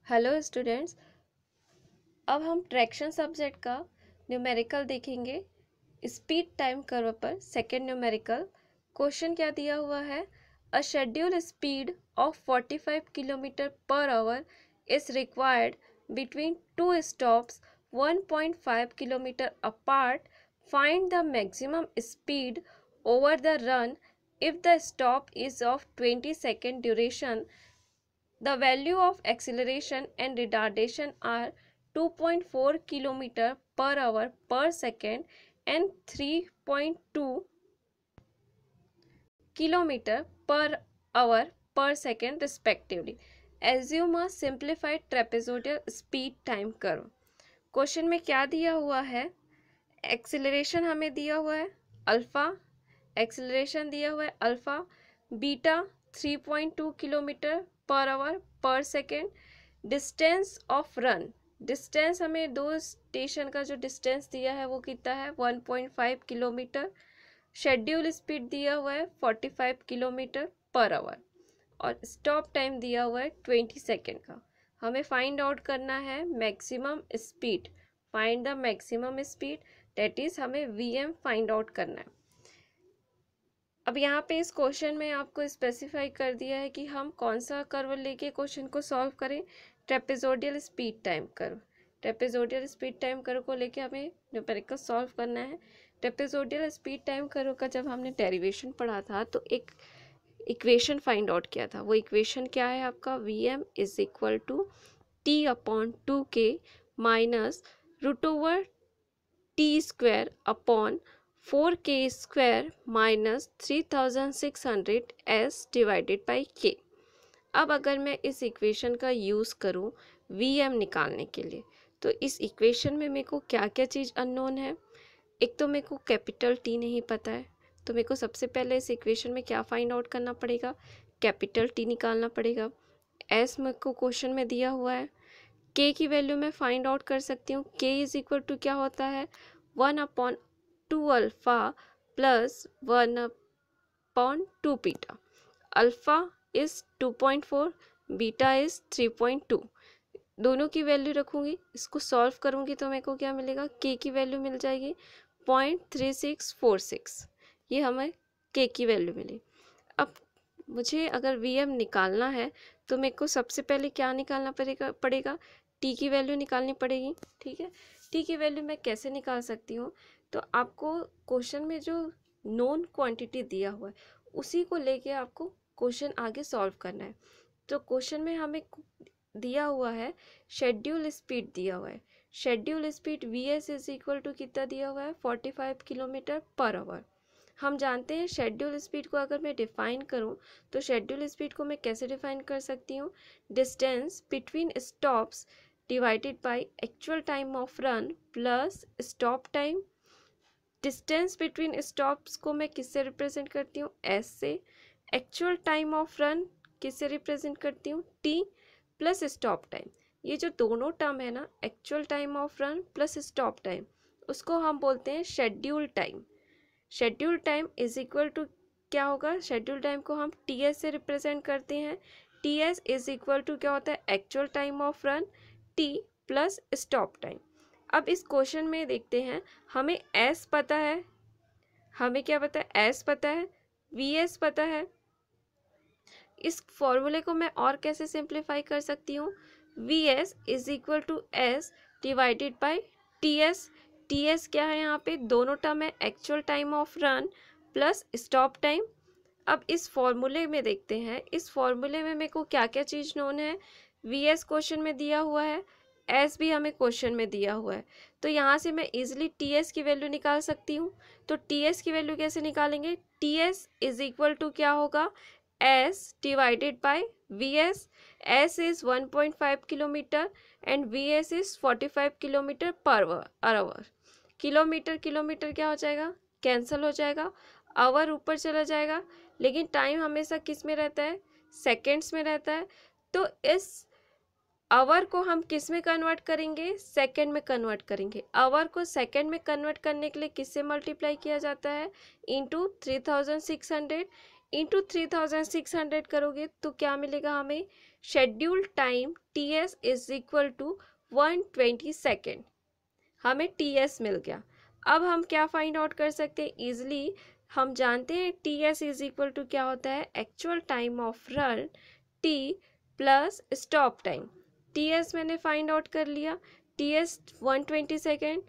Hello students, अब हम traction subject का न्यूमेरिकल देखेंगे। स्पीड टाइम कर्व पर सेकेंड न्यूमेरिकल क्वेश्चन क्या दिया हुआ है। अ schedule speed of 45 kilometre per our is required between two stops 1.5 kilometre apart. Find the maximum speed over the run if the stop is of 20 second duration. The value of acceleration and retardation are 2.4 km per hour per second and 3.2 km per hour per second respectively. Assume a simplified trapezoidal speed time curve. Question में क्या दिया हुआ है? Acceleration हमें दिया हुआ है alpha, acceleration दिया हुआ है alpha, beta 3.2 kilometre per hour per second, distance of run, distance हमें दो स्टेशन का जो डिस्टेंस दिया है वो कितना है 1.5 किलोमीटर, शेड्यूल स्पीड दिया हुआ है 45 किलोमीटर पर आवर और स्टॉप टाइम दिया हुआ है 20 सेकेंड का। हमें फाइंड आउट करना है maximum speed, find the maximum speed, that is हमें वीएम फाइंड आउट करना है। अब यहाँ पे इस क्वेश्चन में आपको स्पेसिफाई कर दिया है कि हम कौन सा कर्व लेके क्वेश्चन को सॉल्व करें। Trapezoidal speed time curve, trapezoidal speed time curve को लेके हमें न्यूमेरिकल सॉल्व करना है। ट्रेपेजोडियल स्पीड टाइम कर्व का जब हमने डेरिवेशन पढ़ा था तो एक इक्वेशन फाइंड आउट किया था। वो इक्वेशन क्या है आपका, V M is equal to T upon 2k minus root over T square upon 4k square minus 3600 S divided by K. अब अगर मैं इस इक्वेशन का यूज़ करूं वीएम निकालने के लिए तो इस इक्वेशन में मेरे को क्या क्या चीज़ अननोन है। एक तो मेरे को कैपिटल टी नहीं पता है, तो मेरे को सबसे पहले इस इक्वेशन में क्या फाइंड आउट करना पड़ेगा, कैपिटल टी निकालना पड़ेगा। एस मेरे को क्वेश्चन में दिया हुआ है, के की वैल्यू मैं फाइंड आउट कर सकती हूँ। के इज इक्वल टू क्या होता है 1/2 alpha plus 1/2 beta. Alpha is 2.4, beta is 3.2। दोनों की वैल्यू रखूँगी, इसको सॉल्व करूँगी तो मेरे को क्या मिलेगा, के की वैल्यू मिल जाएगी 0.3646। ये हमें के की वैल्यू मिली। अब मुझे अगर वी एम निकालना है तो मेरे को सबसे पहले क्या निकालना पड़ेगा टी की वैल्यू निकालनी पड़ेगी। ठीक है, टी की वैल्यू मैं कैसे निकाल सकती हूँ, तो आपको क्वेश्चन में जो नोन क्वांटिटी दिया हुआ है उसी को लेके आपको क्वेश्चन आगे सॉल्व करना है। तो क्वेश्चन में हमें दिया हुआ है शेड्यूल स्पीड दिया हुआ है, schedule speed V S is equal to कितना दिया हुआ है 45 किलोमीटर पर आवर। हम जानते हैं शेड्यूल स्पीड को अगर मैं डिफाइन करूं तो शेड्यूल स्पीड को मैं कैसे डिफाइन कर सकती हूँ, distance between stops divided by actual time of run plus stop time. Distance between stops को मैं किससे रिप्रेजेंट करती हूँ, एस से। एक्चुअल टाइम ऑफ रन किससे रिप्रेजेंट करती हूँ, टी प्लस स्टॉप टाइम। ये जो दोनों टर्म है ना, actual time of run plus stop time, उसको हम बोलते हैं schedule time. Schedule time is equal to क्या होगा, शेड्यूल टाइम को हम टी एस से रिप्रेजेंट करते हैं। T S is equal to क्या होता है, actual time of run T plus stop time. अब इस क्वेश्चन में देखते हैं, हमें एस पता है, हमें क्या पता है, एस पता है, वी एस पता है। इस फॉर्मूले को मैं और कैसे सिंप्लीफाई कर सकती हूँ, V S is equal to S divided by T S. T S क्या है यहाँ पे, दोनों टर्म है, actual time of run plus stop time. अब इस फॉर्मूले में देखते हैं, इस फॉर्मूले में मेरे को क्या क्या चीज़ नोन है। वी एस क्वेश्चन में दिया हुआ है, एस भी हमें क्वेश्चन में दिया हुआ है, तो यहाँ से मैं इजिली टी एस की वैल्यू निकाल सकती हूँ। तो टी एस की वैल्यू कैसे निकालेंगे, T S is equal to क्या होगा, S divided by VS. S is 1.5 kilometre and VS is 45 kilometre per hour. Kilometre kilometre क्या हो जाएगा, कैंसिल हो जाएगा, आवर ऊपर चला जाएगा, लेकिन टाइम हमेशा किस में रहता है, सेकेंड्स में रहता है। तो इस आवर को हम किस में कन्वर्ट करेंगे, सेकंड में कन्वर्ट करेंगे। आवर को सेकंड में कन्वर्ट करने के लिए किससे मल्टीप्लाई किया जाता है, इंटू 3600। इंटू 3600 करोगे तो क्या मिलेगा हमें, schedule time TS is equal to 120 second. हमें TS मिल गया। अब हम क्या फाइंड आउट कर सकते हैं इजिली, हम जानते हैं TS इज इक्वल टू क्या होता है, actual time of run T plus stop time. TS मैंने फाइंड आउट कर लिया, TS 120 second.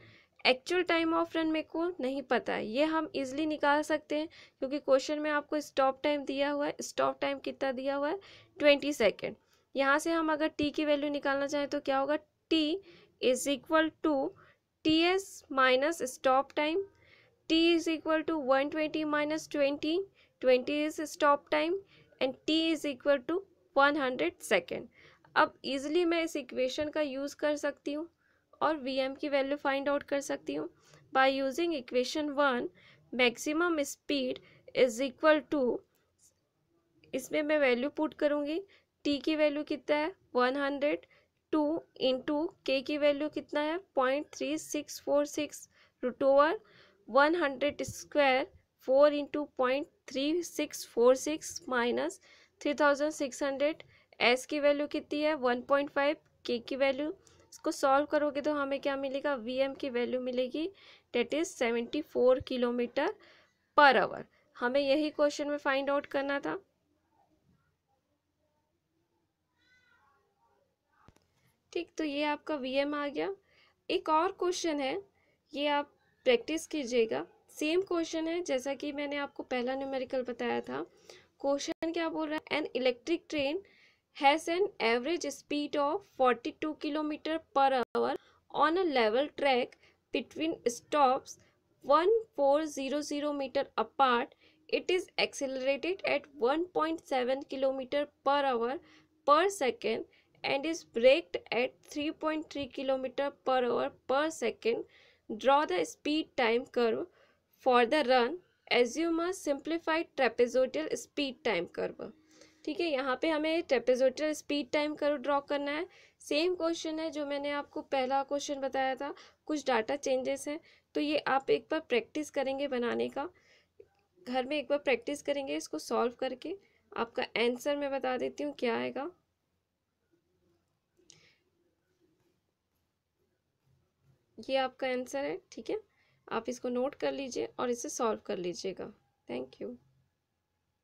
Actual time of run मेरे को नहीं पता है, ये हम इजिली निकाल सकते हैं क्योंकि क्वेश्चन में आपको स्टॉप टाइम दिया हुआ है। स्टॉप टाइम कितना दिया हुआ है, 20 सेकेंड। यहाँ से हम अगर T की वैल्यू निकालना चाहें तो क्या होगा, T is equal to TS minus stop time. T is equal to 120 minus 20, 20 is stop time and T is equal to 100 second. अब इजिली मैं इस इक्वेशन का यूज़ कर सकती हूँ और VM की वैल्यू फाइंड आउट कर सकती हूँ by using equation 1। Maximum speed is equal to, इसमें मैं वैल्यू पुट करूँगी, T की वैल्यू कितना है 100, 2 इंटू K की वैल्यू कितना है 0.3646 root over 100 square, 4 into 0.3646 minus 3600। S की वैल्यू कितनी है 1.5, K की वैल्यू, इसको सॉल्व करोगे तो हमें क्या मिलेगा, VM की वैल्यू मिलेगी that is 74 kilometre per hour. हमें यही क्वेश्चन में फाइंड आउट करना था। ठीक, तो ये आपका VM आ गया। एक और क्वेश्चन है, ये आप प्रैक्टिस कीजिएगा। सेम क्वेश्चन है जैसा कि मैंने आपको पहला न्यूमेरिकल बताया था। क्वेश्चन क्या बोल रहा है, an electric train has an average speed of 42 kilometre per hour on a level track between stops 1400 metre apart. It is accelerated at 1.7 kilometer per hour per second and is braked at 3.3 kilometer per hour per second. Draw the speed time curve for the run. Assume a simplified trapezoidal speed time curve. ठीक है, यहाँ पे हमें trapezoidal speed time curve draw करना है। Same question है जो मैंने आपको पहला क्वेश्चन बताया था, कुछ डाटा चेंजेस हैं, तो ये आप एक बार प्रैक्टिस करेंगे बनाने का, घर में एक बार प्रैक्टिस करेंगे इसको सॉल्व करके। आपका आंसर मैं बता देती हूँ क्या आएगा। ये आपका आंसर है, ठीक है, आप इसको नोट कर लीजिए और इसे सॉल्व कर लीजिएगा। Thank you.